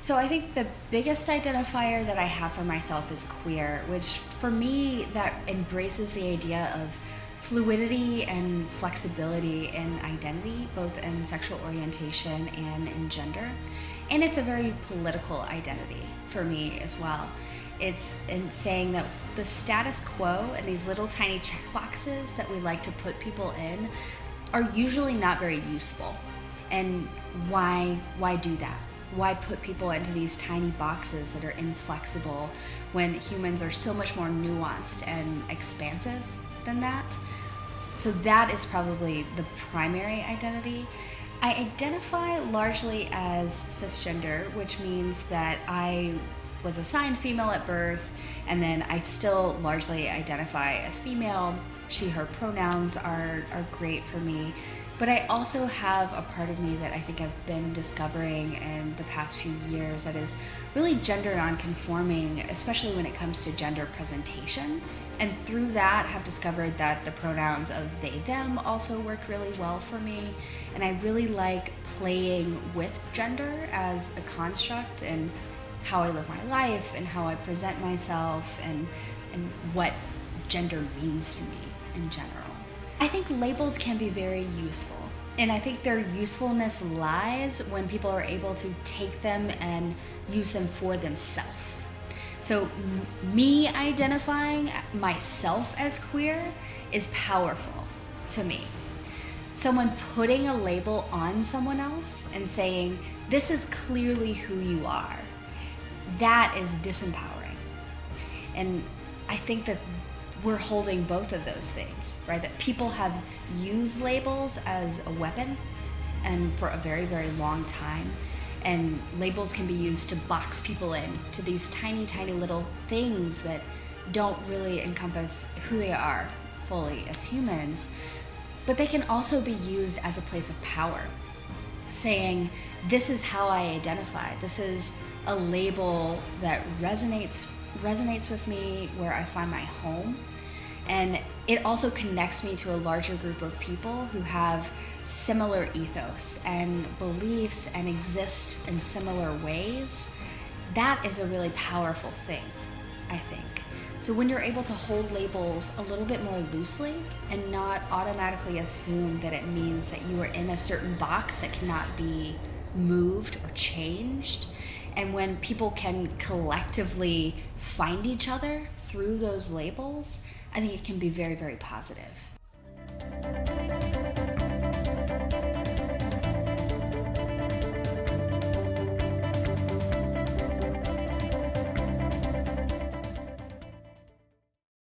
So I think the biggest identifier that I have for myself is queer, which for me that embraces the idea of fluidity and flexibility in identity, both in sexual orientation and in gender. And it's a very political identity for me as well. It's in saying that the status quo and these little tiny check boxes that we like to put people in are usually not very useful. And why do that? Why put people into these tiny boxes that are inflexible when humans are so much more nuanced and expansive than that? So that is probably the primary identity. I identify largely as cisgender, which means that I was assigned female at birth, and then I still largely identify as female. She, her pronouns are great for me. But I also have a part of me that I think I've been discovering in the past few years that is really gender nonconforming, especially when it comes to gender presentation. And through that, have discovered that the pronouns of they, them also work really well for me. And I really like playing with gender as a construct and how I live my life and how I present myself and what gender means to me in general. I think labels can be very useful, and I think their usefulness lies when people are able to take them and use them for themselves. So me identifying myself as queer is powerful to me. Someone putting a label on someone else and saying, this is clearly who you are, that is disempowering. And I think that we're holding both of those things, right? That people have used labels as a weapon and for a very, very long time. And labels can be used to box people in to these tiny, tiny little things that don't really encompass who they are fully as humans. But they can also be used as a place of power, saying, this is how I identify. This is a label that resonates with me, where I find my home. And it also connects me to a larger group of people who have similar ethos and beliefs and exist in similar ways. That is a really powerful thing, I think. So when you're able to hold labels a little bit more loosely and not automatically assume that it means that you are in a certain box that cannot be moved or changed, and when people can collectively find each other through those labels, I think it can be very, very positive.